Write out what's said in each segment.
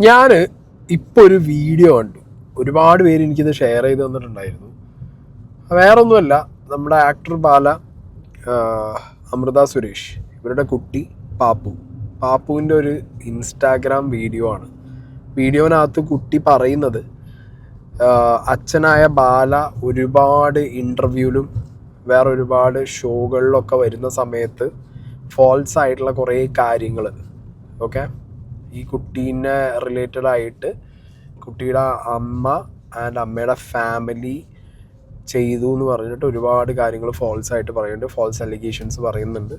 ഞാൻ ഇപ്പോൾ ഒരു വീഡിയോ കണ്ടു. ഒരുപാട് പേര് എനിക്കിത് ഷെയർ ചെയ്ത് തന്നിട്ടുണ്ടായിരുന്നു. വേറൊന്നുമല്ല, നമ്മുടെ ആക്ടർ ബാല, അമൃത സുരേഷ്, ഇവരുടെ കുട്ടി പാപ്പുവിൻ്റെ ഒരു ഇൻസ്റ്റാഗ്രാം വീഡിയോ ആണ്. വീഡിയോനകത്ത് കുട്ടി പറയുന്നത് അച്ഛനായ ബാല ഒരുപാട് ഇൻ്റർവ്യൂവിലും വേറെ ഒരുപാട് ഷോകളിലൊക്കെ വരുന്ന സമയത്ത് ഫോൾസ് ആയിട്ടുള്ള കുറേ കാര്യങ്ങൾ, ഓക്കെ, ഈ കുട്ടീനെ റിലേറ്റഡ് ആയിട്ട് കുട്ടിയുടെ അമ്മ ആൻഡ് അമ്മയുടെ ഫാമിലി ചെയ്തു എന്ന് പറഞ്ഞിട്ട് ഒരുപാട് കാര്യങ്ങൾ ഫോൾസ് ആയിട്ട് പറയുന്നുണ്ട്, ഫോൾസ് അലിഗേഷൻസ് പറയുന്നുണ്ട്.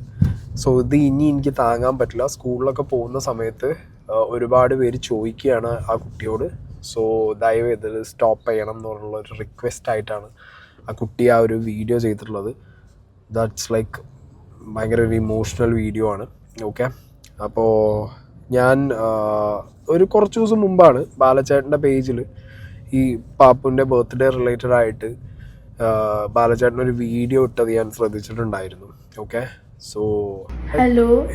സോ ഇത് ഇനി എനിക്ക് താങ്ങാൻ പറ്റില്ല. സ്കൂളിലൊക്കെ പോകുന്ന സമയത്ത് ഒരുപാട് പേര് ചോദിക്കുകയാണ് ആ കുട്ടിയോട്. സോ ദയവ് ഇത് സ്റ്റോപ്പ് ചെയ്യണം എന്നുള്ള ഒരു റിക്വസ്റ്റ് ആയിട്ടാണ് ആ കുട്ടി ആ ഒരു വീഡിയോ ചെയ്തിട്ടുള്ളത്. ദാറ്റ്സ് ലൈക്ക് ഭയങ്കര ഒരു ഇമോഷണൽ വീഡിയോ ആണ്. ഓക്കെ, അപ്പോൾ ഞാൻ ഒരു കുറച്ച് ദിവസം മുമ്പാണ് ബാലച്ചേട്ടൻ്റെ പേജിൽ ഈ പാപ്പുവിൻ്റെ ബർത്ത്ഡേ റിലേറ്റഡ് ആയിട്ട് ബാലച്ചേട്ടൻ ഒരു വീഡിയോ ഇട്ടത് ഞാൻ ശ്രദ്ധിച്ചിട്ടുണ്ടായിരുന്നു. ഓക്കെ, സോ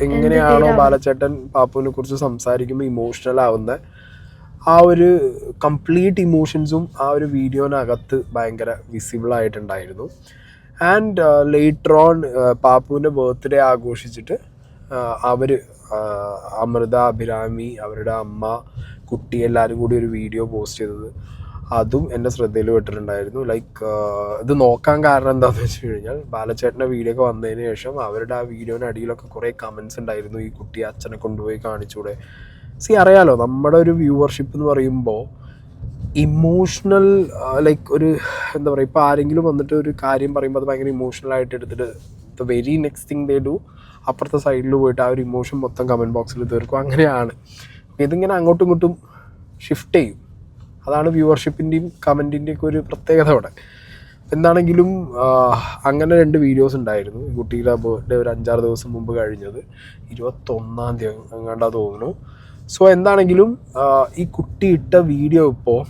എങ്ങനെയാണോ ബാലച്ചേട്ടൻ പാപ്പുവിനെ കുറിച്ച് സംസാരിക്കുമ്പോൾ ഇമോഷണൽ ആവുന്ന ആ ഒരു കംപ്ലീറ്റ് ഇമോഷൻസും ആ ഒരു വീഡിയോനകത്ത് ഭയങ്കര വിസിബിൾ ആയിട്ടുണ്ടായിരുന്നു. ആൻഡ് ലേറ്റർ ഓൺ പാപ്പുവിൻ്റെ ബർത്ത്ഡേ ആഘോഷിച്ചിട്ട് അവർ അമൃത, അഭിരാമി, അവരുടെ അമ്മ, കുട്ടി എല്ലാവരും കൂടി ഒരു വീഡിയോ പോസ്റ്റ് ചെയ്തത്, അതും എൻ്റെ ശ്രദ്ധയിൽ പെട്ടിട്ടുണ്ടായിരുന്നു. ലൈക്ക് ഇത് നോക്കാൻ കാരണം എന്താണെന്ന് വെച്ച് കഴിഞ്ഞാൽ ബാലച്ചേട്ടൻ്റെ വീഡിയോ ഒക്കെ വന്നതിന് ശേഷം അവരുടെ ആ വീഡിയോയുടെ അടിയിലൊക്കെ കുറേ കമൻസ് ഉണ്ടായിരുന്നു. ഈ കുട്ടി അച്ഛനെ കൊണ്ടുപോയി കാണിച്ചൂടെ. അറിയാലോ, നമ്മുടെ ഒരു വ്യൂവർഷിപ്പ് എന്ന് പറയുമ്പോൾ ഇമോഷണൽ, ലൈക്ക് ഒരു എന്താ പറയുക, ഇപ്പോൾ ആരെങ്കിലും വന്നിട്ട് ഒരു കാര്യം പറയുമ്പോൾ അത് ഭയങ്കര ഇമോഷണലായിട്ട് എടുത്തിട്ട് the very next thing they do അപ്പുറത്തെ സൈഡിൽ പോയിട്ട് ആ ഒരു ഇമോഷൻ മൊത്തം കമൻറ്റ് ബോക്സിൽ തീർക്കും. അങ്ങനെയാണ് ഇതിങ്ങനെ അങ്ങോട്ടും ഇങ്ങോട്ടും ഷിഫ്റ്റ് ചെയ്യും. അതാണ് വ്യൂവർഷിപ്പിൻ്റെയും കമൻറ്റിൻ്റെയൊക്കെ ഒരു പ്രത്യേകത അവിടെ. എന്താണെങ്കിലും അങ്ങനെ 2 വീഡിയോസ് ഉണ്ടായിരുന്നു. ഈ കുട്ടിയുടെ ബർത്ത്ഡേ ഒരു 5-6 ദിവസം മുമ്പ് കഴിഞ്ഞത്, 21-ാം തീയതി എങ്ങാണ്ടാ തോന്നുന്നു. സോ എന്താണെങ്കിലും ഈ കുട്ടി ഇട്ട വീഡിയോ ഇപ്പോൾ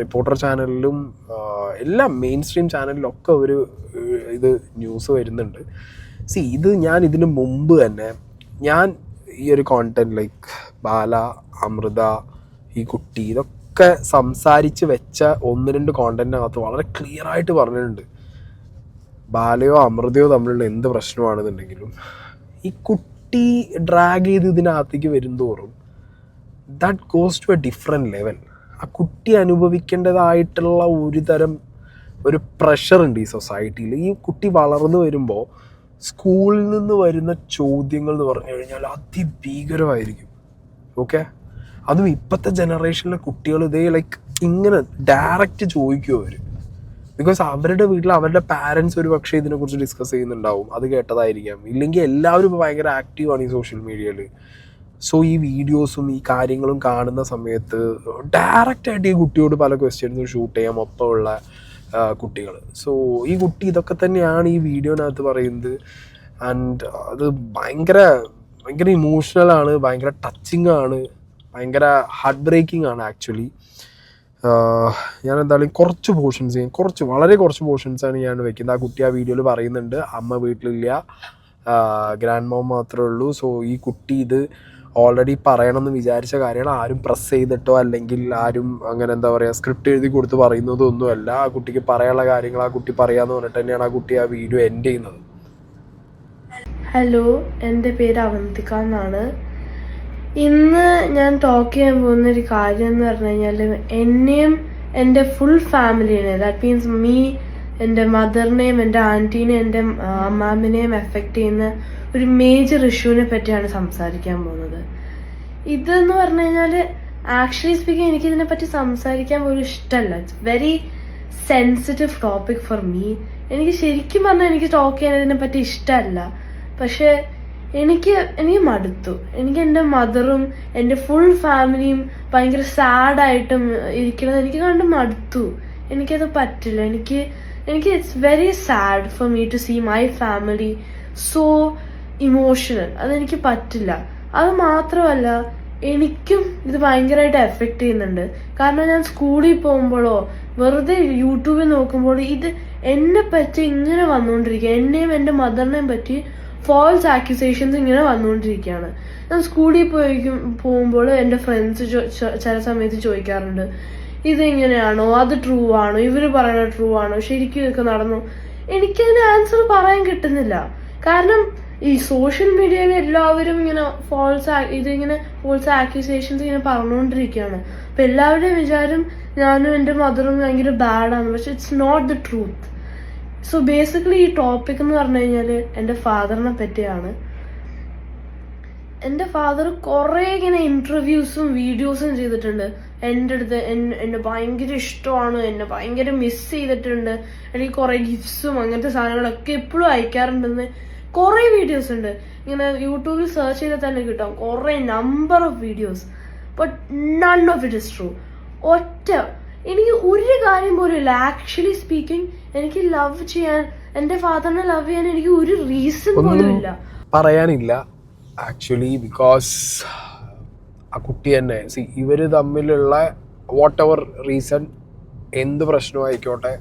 റിപ്പോർട്ടർ ചാനലിലും എല്ലാം മെയിൻ സ്ട്രീം ചാനലിലൊക്കെ ഒരു ഇത് ന്യൂസ് വരുന്നുണ്ട്. ഇത് ഞാൻ ഇതിന് മുമ്പ് തന്നെ ഞാൻ ഈ ഒരു കോണ്ടന്റ് ലൈക്ക് ബാല, അമൃത, ഈ കുട്ടി, ഇതൊക്കെ സംസാരിച്ച് വെച്ച 1-2 കോണ്ടന്റിനകത്ത് വളരെ ക്ലിയർ ആയിട്ട് പറഞ്ഞിട്ടുണ്ട്. ബാലയോ അമൃതയോ തമ്മിലുള്ള എന്ത് പ്രശ്നമാണെന്നുണ്ടെങ്കിലും ഈ കുട്ടി ഡ്രാഗ് ചെയ്ത് ഇതിനകത്തേക്ക് വരുന്തോറും that goes to a different level. ആ കുട്ടി അനുഭവിക്കേണ്ടതായിട്ടുള്ള ഒരു തരം ഒരു പ്രഷറുണ്ട് ഈ സൊസൈറ്റിയിൽ. ഈ കുട്ടി വളർന്നു വരുമ്പോൾ സ്കൂളിൽ നിന്ന് വരുന്ന ചോദ്യങ്ങൾ എന്ന് പറഞ്ഞു കഴിഞ്ഞാൽ അതിഭീകരമായിരിക്കും. ഓക്കെ, അതും ഇപ്പോഴത്തെ ജനറേഷനിലെ കുട്ടികൾ ഇതേ ലൈക്ക് ഇങ്ങനെ ഡയറക്റ്റ് ചോദിക്കും അവർ. ബിക്കോസ് അവരുടെ വീട്ടിൽ അവരുടെ പാരൻസ് ഒരു പക്ഷേ ഇതിനെക്കുറിച്ച് ഡിസ്കസ് ചെയ്യുന്നുണ്ടാവും, അത് കേട്ടതായിരിക്കാം. ഇല്ലെങ്കിൽ എല്ലാവരും ഇപ്പോൾ ഭയങ്കര ആക്റ്റീവാണ് ഈ സോഷ്യൽ മീഡിയയിൽ. സോ ഈ വീഡിയോസും ഈ കാര്യങ്ങളും കാണുന്ന സമയത്ത് ഡയറക്റ്റായിട്ട് ഈ കുട്ടിയോട് പല ക്വസ്റ്റ്യൻസും ഷൂട്ട് ചെയ്യാം ഒപ്പമുള്ള കുട്ടികൾ. സോ ഈ കുട്ടി ഇതൊക്കെ തന്നെയാണ് ഈ വീഡിയോനകത്ത് പറയുന്നത്. ആൻഡ് അത് ഭയങ്കര ഭയങ്കര ഇമോഷണലാണ്, ഭയങ്കര ടച്ചിങ് ആണ്, ഭയങ്കര ഹാർട്ട് ബ്രേക്കിംഗ് ആണ് ആക്ച്വലി. ഞാൻ എന്തായാലും കുറച്ച് പോർഷൻസ് വളരെ കുറച്ച് പോർഷൻസാണ് ഞാൻ വെക്കുന്നത്. ആ കുട്ടി ആ വീഡിയോയിൽ പറയുന്നുണ്ട് അമ്മ വീട്ടിലില്ല, ഗ്രാൻഡ് മോം മാത്രമേ ഉള്ളൂ. സോ ഈ കുട്ടി ഇത് ഓൾറെഡി പറയണമെന്ന് വിചാരിച്ച കാര്യങ്ങൾ ആരും പ്രസ് ചെയ്തിട്ടോ അല്ലെങ്കിൽ ആരും അങ്ങനെ എന്താ പറയുക സ്ക്രിപ്റ്റ് എഴുതി കൊടുത്ത് പറയുന്നതൊന്നുമല്ല. ആ കുട്ടിക്ക് പറയാനുള്ള കാര്യങ്ങൾ ആ കുട്ടി പറയാമെന്ന് പറഞ്ഞിട്ട് തന്നെയാണ് ആ കുട്ടി ആ വീഡിയോ എൻഡ് ചെയ്യുന്നത്. ഹലോ, എൻ്റെ പേര് അവന്തിക എന്നാണ്. ഇന്ന് ഞാൻ ടോക്ക് ചെയ്യാൻ പോകുന്നൊരു കാര്യം എന്ന് പറഞ്ഞു കഴിഞ്ഞാൽ എന്നെയും എൻ്റെ ഫുൾ ഫാമിലിനെ, ദാറ്റ് മീൻസ് മീ, എൻ്റെ മദറിനെയും എൻ്റെ ആൻറ്റീനെയും എൻ്റെ അമ്മാമ്മനെയും എഫക്റ്റ് ചെയ്യുന്ന ഒരു മേജർ ഇഷ്യൂവിനെ പറ്റിയാണ് സംസാരിക്കാൻ പോകുന്നത്. ഇതെന്ന് പറഞ്ഞു കഴിഞ്ഞാൽ ആക്ച്വലി സ്പീക്കിംഗ് എനിക്കിതിനെപ്പറ്റി സംസാരിക്കാൻ പോലും ഇഷ്ടമല്ല. It's very sensitive topic for me. എനിക്ക് ശരിക്കും പറഞ്ഞാൽ എനിക്ക് ടോക്ക് ചെയ്യാൻ ഇതിനെപ്പറ്റി ഇഷ്ടമല്ല. പക്ഷെ എനിക്ക് മടുത്തു. എനിക്ക് എൻ്റെ മദറും എൻ്റെ ഫുൾ ഫാമിലിയും ഭയങ്കര സാഡായിട്ടും ഇരിക്കുന്നത് എനിക്ക് കണ്ട് മടുത്തു. എനിക്കത് പറ്റില്ല. എനിക്ക് it's very sad for me to see my family so emotional. അതെനിക്ക് പറ്റില്ല. അത് മാത്രമല്ല, എനിക്കും ഇത് ഭയങ്കരമായിട്ട് എഫക്റ്റ് ചെയ്യുന്നുണ്ട്. കാരണം ഞാൻ സ്കൂളിൽ പോകുമ്പോഴോ വെറുതെ യൂട്യൂബിൽ നോക്കുമ്പോൾ ഇത് എന്നെ പറ്റി ഇങ്ങനെ വന്നുകൊണ്ടിരിക്കുക. എന്നെയും എൻ്റെ മദറിനെയും പറ്റി ഫോൾസ് ആക്യുസേഷൻസ് ഇങ്ങനെ വന്നുകൊണ്ടിരിക്കുകയാണ്. ഞാൻ സ്കൂളിൽ പോകുമ്പോൾ എൻ്റെ ഫ്രണ്ട്സ് ചില സമയത്ത് ചോദിക്കാറുണ്ട്, ഇതെങ്ങനെയാണോ, അത് ട്രൂ ആണോ, ഇവർ പറയുന്നത് ട്രൂ ആണോ, ശരിക്കും ഇതൊക്കെ നടന്നു. എനിക്കതിന് ആൻസർ പറയാൻ കിട്ടുന്നില്ല. കാരണം ഈ സോഷ്യൽ മീഡിയയിൽ എല്ലാവരും ഇങ്ങനെ ഫോൾസ് ആക്യുസേഷൻസ് ഇങ്ങനെ പറഞ്ഞുകൊണ്ടിരിക്കുകയാണ്. അപ്പൊ എല്ലാവരുടെയും വിചാരം ഞാനും എൻ്റെ മദറും ഭയങ്കര ബാഡാണ്. പക്ഷെ it's not the truth. So basically ഈ ടോപ്പിക് എന്ന് പറഞ്ഞു കഴിഞ്ഞാൽ എൻ്റെ ഫാദറിനെ പറ്റിയാണ്. എൻ്റെ ഫാദർ കുറേ ഇങ്ങനെ ഇന്റർവ്യൂസും വീഡിയോസും ചെയ്തിട്ടുണ്ട്. എൻ്റെ അടുത്ത് എന്നെ ഭയങ്കര ഇഷ്ടമാണ്, എന്നെ ഭയങ്കര മിസ് ചെയ്തിട്ടുണ്ട്, എനിക്ക് കുറേ ഗിഫ്റ്റ്സും അങ്ങനത്തെ സാധനങ്ങളൊക്കെ എപ്പോഴും അയക്കാറുണ്ടെന്ന് കുറേ വീഡിയോസ് ഉണ്ട്. ഇങ്ങനെ യൂട്യൂബിൽ സെർച്ച് ചെയ്താൽ തന്നെ കിട്ടാം കുറേ number of videos. But none of it is true. എനിക്ക് ഒരു കാര്യം പോലും ഇല്ല. ആക്ച്വലി സ്പീക്കിംഗ്, എനിക്ക് ലവ് ചെയ്യാൻ, എൻ്റെ ഫാദറിനെ ലവ് ചെയ്യാൻ എനിക്ക് ഒരു റീസൺ പോലും ഇല്ല, പറയാനില്ല ആക്ച്വലി. ബിക്കോസ് ആ കുട്ടി തന്നെ ഇവർ തമ്മിലുള്ള വാട്ട് എവർ റീസൺ, എന്ത് പ്രശ്നമായിക്കോട്ടെ,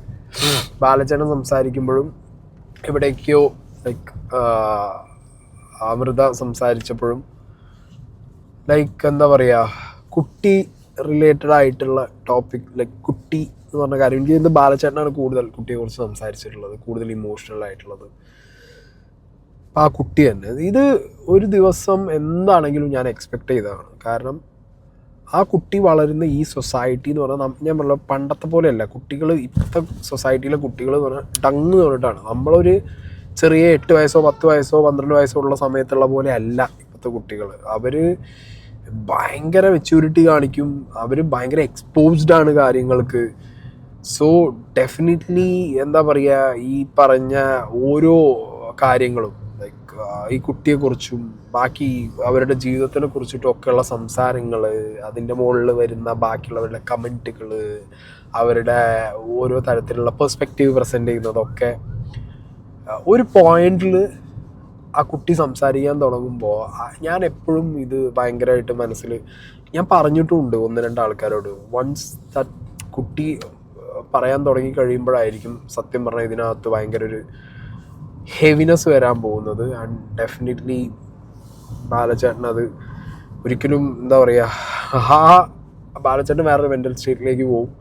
ബാലചേട്ടൻ സംസാരിക്കുമ്പോഴും എവിടേക്കോ ലൈക്ക് അമൃത സംസാരിച്ചപ്പോഴും ലൈക്ക് എന്താ പറയുക, കുട്ടി റിലേറ്റഡ് ആയിട്ടുള്ള ടോപ്പിക്, ലൈക്ക് കുട്ടി എന്ന് പറഞ്ഞ കാര്യം. എനിക്ക് ഇന്ന് ബാലചേട്ടനാണ് കൂടുതൽ കുട്ടിയെക്കുറിച്ച് സംസാരിച്ചിട്ടുള്ളത്, കൂടുതൽ ഇമോഷണൽ ആയിട്ടുള്ളത്. അപ്പം ആ കുട്ടി തന്നെ ഇത് ഒരു ദിവസം എന്താണെങ്കിലും ഞാൻ എക്സ്പെക്റ്റ് ചെയ്തതാണ്. കാരണം ആ കുട്ടി വളരുന്ന ഈ സൊസൈറ്റി എന്ന് പറഞ്ഞാൽ ഞാൻ പറഞ്ഞ പണ്ടത്തെ പോലെയല്ല. കുട്ടികൾ ഇപ്പോഴത്തെ സൊസൈറ്റിയിലെ കുട്ടികൾ എന്ന് പറഞ്ഞാൽ ഡങ്ങ് പറഞ്ഞിട്ടാണ്. നമ്മളൊരു ചെറിയ 8 വയസ്സോ 10 വയസ്സോ 12 വയസ്സോ ഉള്ള സമയത്തുള്ള പോലെ അല്ല ഇപ്പോഴത്തെ കുട്ടികൾ. അവർ ഭയങ്കര മെച്യൂരിറ്റി കാണിക്കും, അവർ ഭയങ്കര എക്സ്പോസ്ഡ് ആണ് കാര്യങ്ങൾക്ക്. സോ ഡെഫിനറ്റ്ലി എന്താ പറയുക, ഈ പറഞ്ഞ ഓരോ കാര്യങ്ങളും ലൈക്ക് ഈ കുട്ടിയെക്കുറിച്ചും ബാക്കി അവരുടെ ജീവിതത്തിനെ കുറിച്ചിട്ടും ഒക്കെയുള്ള സംസാരങ്ങൾ, അതിൻ്റെ മുകളിൽ വരുന്ന ബാക്കിയുള്ളവരുടെ കമൻറ്റുകൾ, അവരുടെ ഓരോ തരത്തിലുള്ള പെർസ്പെക്റ്റീവ് പ്രസൻറ്റ് ചെയ്യുന്നതൊക്കെ ഒരു പോയിന്റിൽ ആ കുട്ടി സംസാരിക്കാൻ തുടങ്ങുമ്പോൾ ഞാൻ എപ്പോഴും ഇത് ഭയങ്കരമായിട്ട് മനസ്സിൽ ഞാൻ പറഞ്ഞിട്ടുമുണ്ട് 1-2 ആൾക്കാരോട്. വൺസ് ദാറ്റ് കുട്ടി പറയാൻ തുടങ്ങി കഴിയുമ്പോഴായിരിക്കും സത്യം പറഞ്ഞാൽ ഇതിനകത്ത് ഭയങ്കര ഒരു ഹെവിനെസ് വരാൻ പോകുന്നത്. ആൻഡ് ഡെഫിനറ്റ്ലി ബാലചേട്ടൻ അത് ഒരിക്കലും എന്താ പറയുക, ബാലചേട്ടൻ വേറൊരു മെൻ്റൽ സ്റ്റേറ്റിലേക്ക് പോകും.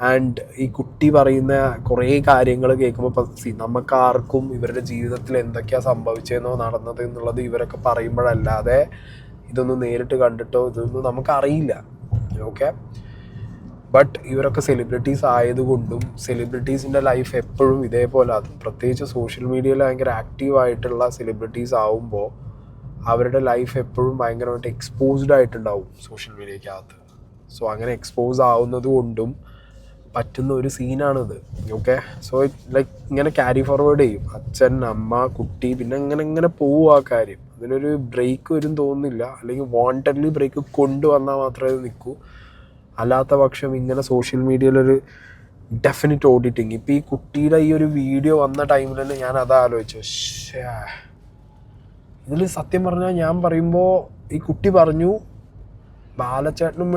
ആൻഡ് ഈ കുട്ടി പറയുന്ന കുറേ കാര്യങ്ങൾ കേൾക്കുമ്പോൾ നമുക്കാർക്കും ഇവരുടെ ജീവിതത്തിൽ എന്തൊക്കെയാണ് സംഭവിച്ചതെന്നോ നടന്നത് എന്നുള്ളത് ഇവരൊക്കെ പറയുമ്പോഴല്ലാതെ ഇതൊന്നും നേരിട്ട് കണ്ടിട്ടോ ഇതൊന്നും നമുക്കറിയില്ല. ഓക്കെ, ബട്ട് ഇവരൊക്കെ സെലിബ്രിറ്റീസ് ആയതുകൊണ്ടും സെലിബ്രിറ്റീസിൻ്റെ ലൈഫ് എപ്പോഴും ഇതേപോലെ, അത് പ്രത്യേകിച്ച് സോഷ്യൽ മീഡിയയിൽ ഭയങ്കര ആക്റ്റീവായിട്ടുള്ള സെലിബ്രിറ്റീസ് ആവുമ്പോൾ അവരുടെ ലൈഫ് എപ്പോഴും ഭയങ്കരമായിട്ട് എക്സ്പോസ്ഡ് ആയിട്ടുണ്ടാവും സോഷ്യൽ മീഡിയക്കകത്ത്. സോ അങ്ങനെ എക്സ്പോസ് ആവുന്നത് കൊണ്ടും പറ്റുന്ന ഒരു സീനാണിത്. ഓക്കെ, സോ ലൈക്ക് ഇങ്ങനെ ക്യാരി ഫോർവേഡ് ചെയ്യും അച്ഛൻ, അമ്മ, കുട്ടി, പിന്നെ ഇങ്ങനെ പോവും ആ കാര്യം. അതിനൊരു ബ്രേക്ക് വരും തോന്നുന്നില്ല, അല്ലെങ്കിൽ വാണ്ടഡ്ലി ബ്രേക്ക് കൊണ്ടുവന്നാൽ മാത്രമേ ഇത് നിൽക്കൂ. അല്ലാത്ത പക്ഷം ഇങ്ങനെ സോഷ്യൽ മീഡിയയിലൊരു ഡെഫിനിറ്റ് ഓഡിറ്റിങ്. ഇപ്പോൾ ഈ കുട്ടിയുടെ ഈ ഒരു വീഡിയോ വന്ന ടൈമിൽ തന്നെ ഞാൻ അത് ആലോചിച്ചു, ഇതിൽ സത്യം പറഞ്ഞാൽ ഞാൻ പറയുമ്പോൾ ഈ കുട്ടി പറഞ്ഞു ബാലചേട്ടനും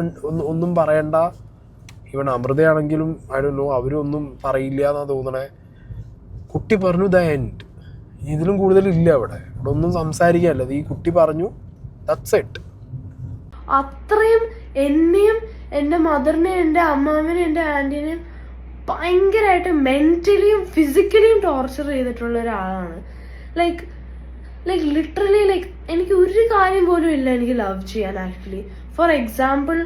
ഒന്നും പറയണ്ട, ഇവൻ അമൃതയാണെങ്കിലും ഐ ഡോണ്ട് നോ അവരും ഒന്നും പറയില്ല എന്നാണ് തോന്നണേ. കുട്ടി പറഞ്ഞു ദ എൻഡ്, ഇതിലും കൂടുതലില്ല അവിടെ ഒന്നും സംസാരിക്കാനല്ല. ഈ കുട്ടി പറഞ്ഞു ദാറ്റ്സ് ഇറ്റ്. അത്രയും എന്നെയും എൻ്റെ മദറിനെയും എൻ്റെ അമ്മാവിനെയും എൻ്റെ ആൻറ്റീനെയും ഭയങ്കരമായിട്ട് മെൻ്റലിയും ഫിസിക്കലിയും ടോർച്ചർ ചെയ്തിട്ടുള്ള ഒരാളാണ്. ലൈക്ക് ലിറ്ററലി എനിക്ക് ഒരു കാര്യം പോലും ഇല്ല എനിക്ക് ലവ് ചെയ്യാൻ. ആക്ച്വലി ഫോർ എക്സാമ്പിൾ,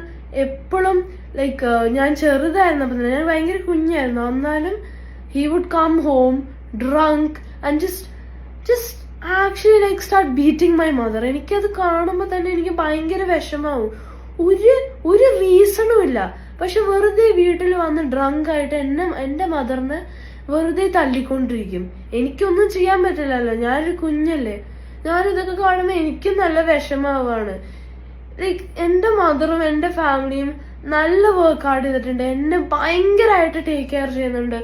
എപ്പോഴും ഞാൻ ചെറുതായിരുന്നപ്പോൾ ഞാൻ ഭയങ്കര കുഞ്ഞായിരുന്നു, എന്നാലും he would come home drunk and just actually start beating my mother. എനിക്കത് കാണുമ്പോൾ തന്നെ എനിക്ക് ഭയങ്കര വിഷമാവും. ഒരു റീസണും ഇല്ല, പക്ഷെ വെറുതെ വീട്ടിൽ വന്ന് ഡ്രങ്ക് ആയിട്ട് എൻ്റെ മദറിനെ വെറുതെ തല്ലിക്കൊണ്ടിരിക്കും. എനിക്കൊന്നും ചെയ്യാൻ പറ്റില്ലല്ലോ, ഞാനൊരു കുഞ്ഞല്ലേ. ഞാനിതൊക്കെ കാണുമ്പോൾ എനിക്കും നല്ല വിഷമാവാണ്. എൻ്റെ മദറും എൻ്റെ ഫാമിലിയും നല്ല വർക്ക് ഹാർഡ് ചെയ്തിട്ടുണ്ട്, എന്നെ ഭയങ്കരമായിട്ട് ടേക്ക് കെയർ ചെയ്യുന്നുണ്ട്.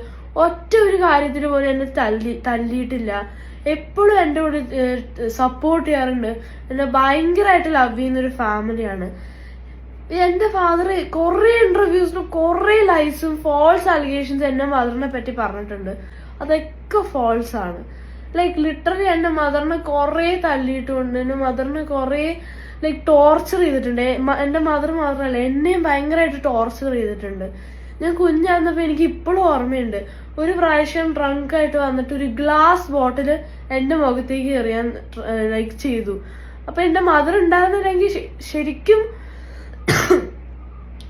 ഒറ്റ ഒരു കാര്യത്തിന് പോലും എന്നെ തല്ലിയിട്ടില്ല. എപ്പോഴും എൻ്റെ കൂടെ സപ്പോർട്ട് ചെയ്യാറുണ്ട്. എന്നെ ഭയങ്കരമായിട്ട് ലവ് ചെയ്യുന്നൊരു ഫാമിലിയാണ്. എൻ്റെ ഫാദർ കുറേ ഇന്റർവ്യൂസിലും കുറേ ലൈസും ഫോൾസ് അലിഗേഷൻസ് എൻ്റെ മദറിനെ പറ്റി പറഞ്ഞിട്ടുണ്ട്. അതൊക്കെ ഫോൾസ് ആണ്. ലൈക്ക് ലിറ്ററലി എൻ്റെ മദറിനെ കുറേ തല്ലിയിട്ടുണ്ട്, എൻ്റെ മദറിനെ കുറേ ലൈക്ക് ടോർച്ചർ ചെയ്തിട്ടുണ്ട്. എൻ്റെ മദർ മാത്രമല്ല എന്നെയും ഭയങ്കരമായിട്ട് ടോർച്ചർ ചെയ്തിട്ടുണ്ട്. ഞാൻ കുഞ്ഞായിരുന്നപ്പോൾ എനിക്ക് ഇപ്പോഴും ഓർമ്മയുണ്ട്, ഒരു പ്രാവശ്യം ഡ്രങ്കായിട്ട് വന്നിട്ട് ഒരു ഗ്ലാസ് ബോട്ടില് എൻ്റെ മുഖത്തേക്ക് എറിയാൻ ലൈക്ക് ചെയ്തു. അപ്പൊ എൻ്റെ മദർ ഉണ്ടായിരുന്നില്ലെങ്കിൽ ശരിക്കും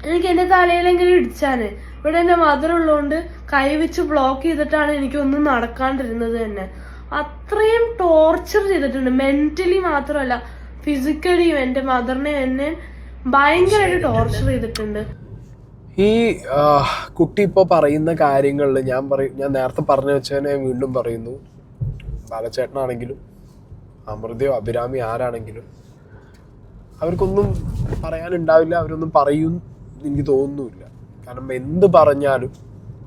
എനിക്ക് എൻ്റെ തലയിലെങ്കിലും ഇടിച്ചാന്. ഇവിടെ എൻ്റെ മദർ ഉള്ളതുകൊണ്ട് കൈവച്ച് ബ്ലോക്ക് ചെയ്തിട്ടാണ് എനിക്കൊന്നും നടക്കാണ്ടിരുന്നത് തന്നെ. അത്രയും ടോർച്ചർ ചെയ്തിട്ടുണ്ട്, മെന്റലി മാത്രമല്ല ഫിസിക്കലിയും. എൻ്റെ മദറിനെ എന്നെ ഭയങ്കരമായിട്ട് ടോർച്ചർ ചെയ്തിട്ടുണ്ട്. ഈ കുട്ടി ഇപ്പോൾ പറയുന്ന കാര്യങ്ങളിൽ ഞാൻ നേരത്തെ പറഞ്ഞു വെച്ചതിനെ വീണ്ടും പറയുന്നു. ബാലചേട്ടനാണെങ്കിലും അമൃതയോ അഭിരാമി ആരാണെങ്കിലും അവർക്കൊന്നും പറയാനുണ്ടാവില്ല, അവരൊന്നും പറയും എനിക്ക് തോന്നുന്നില്ല. കാരണം എന്ത് പറഞ്ഞാലും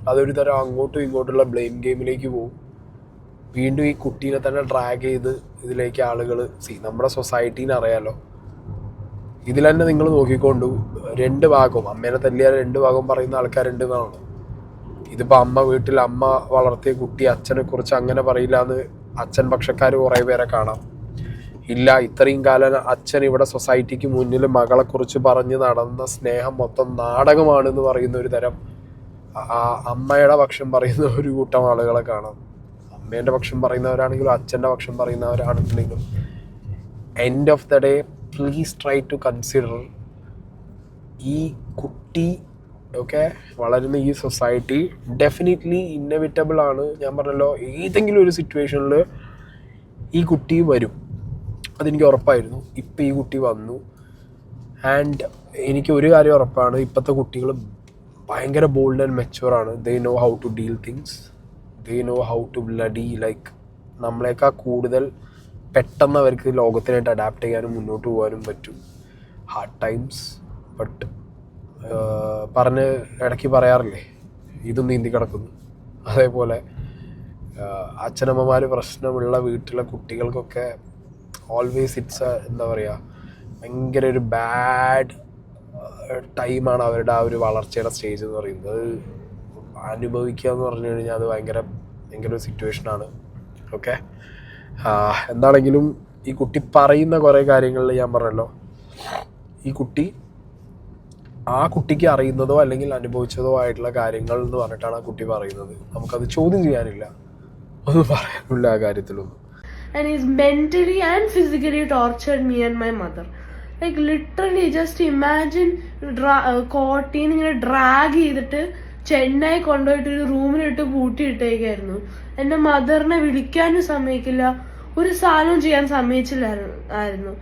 അതൊരു തരം അങ്ങോട്ടും ഇങ്ങോട്ടുള്ള ബ്ലെയിം ഗെയിമിലേക്ക് പോകും. വീണ്ടും ഈ കുട്ടീനെ തന്നെ ഡ്രാഗ് ചെയ്ത് ഇതിലേക്ക് ആളുകൾ നമ്മുടെ സൊസൈറ്റീനെ അറിയാലോ. ഇതിൽ തന്നെ നിങ്ങൾ നോക്കിക്കൊണ്ടു, രണ്ട് ഭാഗവും അമ്മേനെ തല്ലിയാൽ രണ്ട് ഭാഗവും പറയുന്ന ആൾക്കാരുണ്ട് എന്നാണ്. ഇതിപ്പോൾ അമ്മ വീട്ടിൽ അമ്മ വളർത്തിയ കുട്ടി അച്ഛനെ കുറിച്ച് അങ്ങനെ പറയില്ല എന്ന് അച്ഛൻ പക്ഷക്കാർ കുറേ പേരെ കാണാം. ഇല്ല, ഇത്രയും കാലം അച്ഛൻ ഇവിടെ സൊസൈറ്റിക്ക് മുന്നിൽ മകളെ കുറിച്ച് പറഞ്ഞ് നടന്ന സ്നേഹം മൊത്തം നാടകമാണെന്ന് പറയുന്ന ഒരു തരം അമ്മയുടെ പക്ഷം പറയുന്ന ഒരു കൂട്ടം ആളുകളെ കാണാം. അമ്മേൻ്റെ പക്ഷം പറയുന്നവരാണെങ്കിലും അച്ഛൻ്റെ പക്ഷം പറയുന്നവരാണെന്നുണ്ടെങ്കിലും end of the day please try to consider ഈ കുട്ടി ഓക്കെ വളരുന്ന ഈ സൊസൈറ്റി ഡെഫിനറ്റ്ലി ഇന്നവിറ്റബിൾ ആണ്. ഞാൻ പറഞ്ഞല്ലോ, ഏതെങ്കിലും ഒരു സിറ്റുവേഷനിൽ ഈ കുട്ടി വരും, അതെനിക്ക് ഉറപ്പായിരുന്നു. ഇപ്പം ഈ കുട്ടി വന്നു. ആൻഡ് എനിക്ക് ഒരു കാര്യം ഉറപ്പാണ്, ഇപ്പോഴത്തെ കുട്ടികൾ ഭയങ്കര ബോൾഡ് ആൻഡ് മെച്ചുവറാണ്. They know how to deal things, they know how to bloody like നമ്മളെക്കാൾ കൂടുതൽ പെട്ടെന്ന് അവർക്ക് ലോകത്തിനായിട്ട് അഡാപ്റ്റ് ചെയ്യാനും മുന്നോട്ട് പോകാനും പറ്റും. ഹാർഡ് ടൈംസ് ബട്ട് പറഞ്ഞ് ഇടയ്ക്ക് പറയാറില്ലേ ഇതും നീന്തി കിടക്കുന്നു. അതേപോലെ അച്ഛനമ്മമാർ പ്രശ്നമുള്ള വീട്ടിലെ കുട്ടികൾക്കൊക്കെ ഓൾവേസ് ഇറ്റ്സ് എന്താ പറയുക, ഭയങ്കര ഒരു ബാഡ് ടൈമാണ് അവരുടെ ആ ഒരു വളർച്ചയുടെ സ്റ്റേജ് എന്ന് പറയുന്നത്. അനുഭവിക്കുക എന്ന് പറഞ്ഞു കഴിഞ്ഞാൽ അത് ഭയങ്കര ഒരു സിറ്റുവേഷനാണ്. ഓക്കെ, എന്താണെങ്കിലും ഈ കുട്ടി പറയുന്ന കുറേ കാര്യങ്ങളിൽ ഞാൻ പറഞ്ഞല്ലോ, ഈ കുട്ടി ആ കുട്ടിക്ക് അറിയുന്നതോ അല്ലെങ്കിൽ അനുഭവിച്ചതോ ആയിട്ടുള്ള കാര്യങ്ങൾ എന്ന് പറഞ്ഞിട്ടാണ് ആ കുട്ടി പറയുന്നത്. നമുക്കത് ചോദ്യം ചെയ്യാനില്ല, ഒന്നും പറയാനില്ല ആ കാര്യത്തിലൊന്നും. And he's mentally and physically tortured me and my mother. Like literally just imagine കോട്ടീന്ന് ഇങ്ങനെ ഡ്രാഗ് ചെയ്തിട്ട് ചെന്നൈ കൊണ്ടുപോയിട്ട് ഒരു റൂമിലിട്ട് പൂട്ടിയിട്ടേക്കായിരുന്നു. എൻ്റെ മദറിനെ വിളിക്കാനും സമ്മതിക്കില്ല, ഒരു സാധനവും ചെയ്യാൻ സമ്മതിച്ചില്ലായിരുന്നു.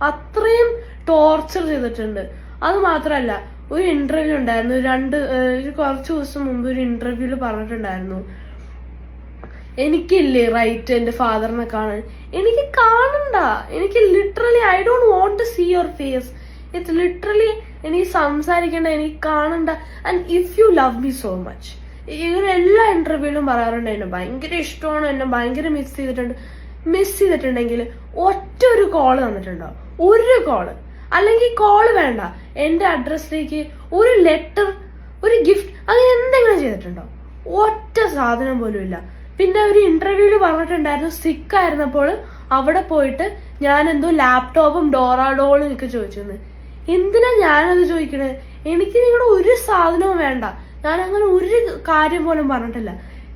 അത്രയും ടോർച്ചർ ചെയ്തിട്ടുണ്ട്. അത് മാത്രമല്ല, ഒരു ഇന്റർവ്യൂ ഉണ്ടായിരുന്നു, കുറച്ച് ദിവസം മുമ്പ് ഒരു ഇന്റർവ്യൂല് പറഞ്ഞിട്ടുണ്ടായിരുന്നു, എനിക്കില്ലേ റൈറ്റ് എൻ്റെ ഫാദറിനെ കാണാൻ. എനിക്ക് കാണണ്ട, എനിക്ക് literally I don't want to see your face. It's literally എനിക്ക് സംസാരിക്കണ്ട, എനിക്ക് കാണണ്ട. And if you love me so much, ഇങ്ങനെ എല്ലാ ഇന്റർവ്യൂവിലും പറയാറുണ്ട് എന്നെ ഭയങ്കര ഇഷ്ടമാണ്, എന്നെ ഭയങ്കര മിസ് ചെയ്തിട്ടുണ്ടെങ്കിൽ ഒറ്റ ഒരു കോള് തന്നിട്ടുണ്ടോ, ഒരു കോള്, അല്ലെങ്കിൽ കോള് വേണ്ട, എൻ്റെ അഡ്രസ്സിലേക്ക് ഒരു ലെറ്റർ, ഒരു ഗിഫ്റ്റ്, അങ്ങനെ എന്തെങ്കിലും ചെയ്തിട്ടുണ്ടോ? ഒറ്റ സാധനം പോലും ഇല്ല. പിന്നെ ഒരു ഇന്റർവ്യൂല് പറഞ്ഞിട്ടുണ്ടായിരുന്നു, സിക്കായിരുന്നപ്പോൾ അവിടെ പോയിട്ട് ഞാൻ എന്തോ ലാപ്ടോപ്പും ഡോറാഡോളും ഒക്കെ ചോദിച്ചെന്ന്. എന്തിനാ ഞാനത് ചോദിക്കണേ? എനിക്ക് നിങ്ങളുടെ ഒരു സാധനവും വേണ്ട, ഞാൻ അങ്ങനെ ഒരു കാര്യം പോലും പറഞ്ഞിട്ടില്ല.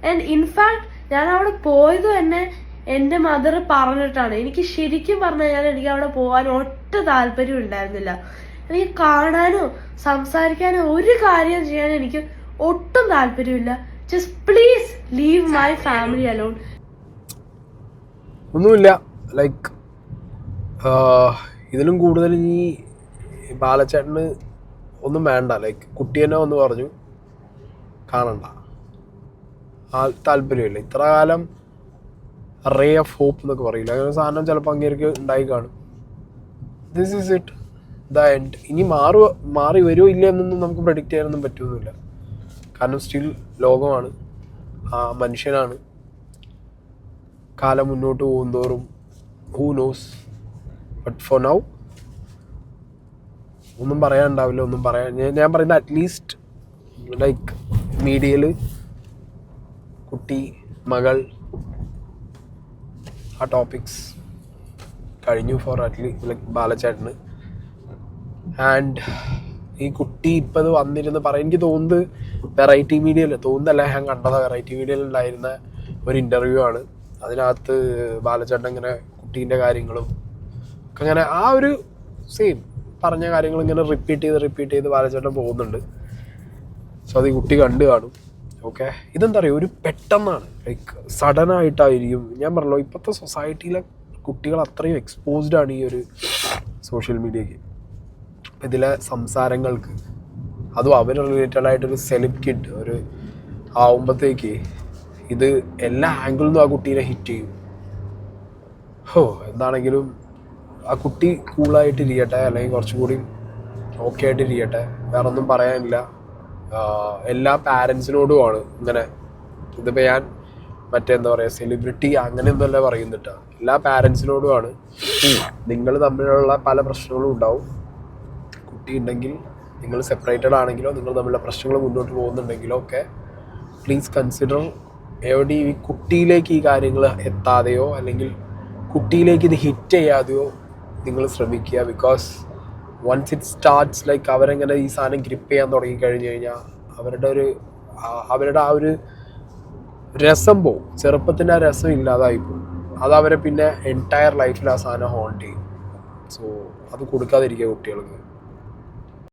ആൻഡ് ഇൻഫാക്ട് ഞാൻ അവിടെ പോയത് തന്നെ എൻ്റെ മദർ പറഞ്ഞിട്ടാണ്. എനിക്ക് ശരിക്കും പറഞ്ഞു കഴിഞ്ഞാൽ എനിക്ക് അവിടെ പോകാൻ ഒട്ടും താല്പര്യം ഉണ്ടായിരുന്നില്ല. എനിക്ക് കാണാനോ സംസാരിക്കാനോ ഒരു കാര്യം ചെയ്യാനോ എനിക്ക് ഒട്ടും താല്പര്യമില്ല. Just please leave my family alone. ഒന്നുമില്ല, ലൈക്ക് ഇതിലും കൂടുതൽ ഈ ബാലച്ചേട്ടന് ഒന്നും വേണ്ട. ലൈക്ക് കുട്ടി തന്നെ വന്ന് പറഞ്ഞു കാണണ്ട, താല്പര്യമില്ല. ഇത്ര കാലം റേ ഓഫ് ഹോപ്പ് എന്നൊക്കെ പറയില്ല, അങ്ങനെ സാധനം ചിലപ്പോൾ അങ്ങേർക്ക് ഉണ്ടായി കാണും. This is it, the end. ഇനി മാറി വരുമോ ഇല്ല എന്നൊന്നും നമുക്ക് പ്രെഡിക്റ്റ് ചെയ്യാനൊന്നും പറ്റുമൊന്നുമില്ല. കാരണം സ്റ്റിൽ ലോകമാണ്, മനുഷ്യനാണ്. കാലം മുന്നോട്ട് പോകുന്തോറും who knows. But for now ഒന്നും പറയാനുണ്ടാവില്ല, ഒന്നും പറയാൻ. ഞാൻ പറയുന്നത് അറ്റ്ലീസ്റ്റ് ലൈക്ക് മീഡിയയിൽ കുട്ടി, മകൾ ആ ടോപ്പിക്സ് കഴിഞ്ഞു ഫോർ അറ്റ്ലീസ്റ്റ് ലൈക്ക് ബാലച്ചേട്ടന്. ആൻഡ് ഈ കുട്ടി ഇപ്പം ഇത് വന്നിരുന്ന് എനിക്ക് തോന്നുന്നത് വെറൈറ്റി മീഡിയയിൽ തോന്നുന്നല്ല, ഞാൻ കണ്ടത് വെറൈറ്റി മീഡിയയിൽ ഉണ്ടായിരുന്ന ഒരു ഇൻ്റർവ്യൂ ആണ്. അതിനകത്ത് ബാലച്ചേട്ടൻ ഇങ്ങനെ കുട്ടീൻ്റെ കാര്യങ്ങളും ഒക്കെ ഇങ്ങനെ ആ ഒരു സെയിം പറഞ്ഞ കാര്യങ്ങൾ ഇങ്ങനെ റിപ്പീറ്റ് ചെയ്ത് ബാലച്ചേട്ടൻ പോകുന്നുണ്ട്. സോ അത് ഈ കുട്ടി കണ്ടു കാണും. ഓക്കെ, ഇതെന്താ പറയുക, ഒരു പെട്ടെന്നാണ്, ലൈക്ക് സഡനായിട്ടായിരിക്കും. ഞാൻ പറഞ്ഞല്ലോ, ഇപ്പോഴത്തെ സൊസൈറ്റിയിലെ കുട്ടികൾ അത്രയും എക്സ്പോസ്ഡ് ആണ് ഈ ഒരു സോഷ്യൽ മീഡിയയ്ക്ക്. ഇതിലെ സംസാരങ്ങൾക്ക്, അതും അവർ റിലേറ്റഡ് ആയിട്ടൊരു സെലിബ് കിഡ് ഒരു ആവുമ്പോഴത്തേക്ക് ഇത് എല്ലാ ആംഗിളിൽ നിന്നും ആ കുട്ടീനെ ഹിറ്റ് ചെയ്യും. എന്താണെങ്കിലും ആ കുട്ടി കൂളായിട്ട് ഇരിക്കട്ടെ, അല്ലെങ്കിൽ കുറച്ചുകൂടി ഓക്കെ ആയിട്ട് ഇരിക്കട്ടെ, വേറെ ഒന്നും പറയാനില്ല. എല്ലാ പാരൻസിനോടുമാണ് ഇങ്ങനെ, ഇതിപ്പോൾ ഞാൻ എന്താ പറയുക സെലിബ്രിറ്റി അങ്ങനെയൊന്നുമല്ല പറയുന്നിട്ടാ, എല്ലാ പാരൻസിനോടുമാണ്, നിങ്ങൾ തമ്മിലുള്ള പല പ്രശ്നങ്ങളും ഉണ്ടാവും. കുട്ടി ഉണ്ടെങ്കിൽ, നിങ്ങൾ സെപ്പറേറ്റഡ് ആണെങ്കിലോ, നിങ്ങൾ തമ്മിലുള്ള പ്രശ്നങ്ങൾ മുന്നോട്ട് പോകുന്നുണ്ടെങ്കിലോ ഒക്കെ പ്ലീസ് കൺസിഡർ എവിടെ ഈ കുട്ടിയിലേക്ക് ഈ കാര്യങ്ങൾ എത്താതെയോ അല്ലെങ്കിൽ കുട്ടിയിലേക്ക് ഇത് ഹിറ്റ് ചെയ്യാതെയോ നിങ്ങൾ ശ്രമിക്കുക. Because once it starts like അവരെങ്ങനെ ഈ സാധനം ഗ്രിപ്പ് ചെയ്യാൻ തുടങ്ങിക്കഴിഞ്ഞ് കഴിഞ്ഞാൽ അവരുടെ ആ ഒരു രസം പോവും, ചെറുപ്പത്തിൻ്റെ ആ രസം ഇല്ലാതായി പോകും. അതവരെ പിന്നെ എൻറ്റയർ ലൈഫിൽ ആ സാധനം ഹോണ്ട് ചെയ്യും. സോ അത് കൊടുക്കാതിരിക്കുക കുട്ടികൾക്ക്.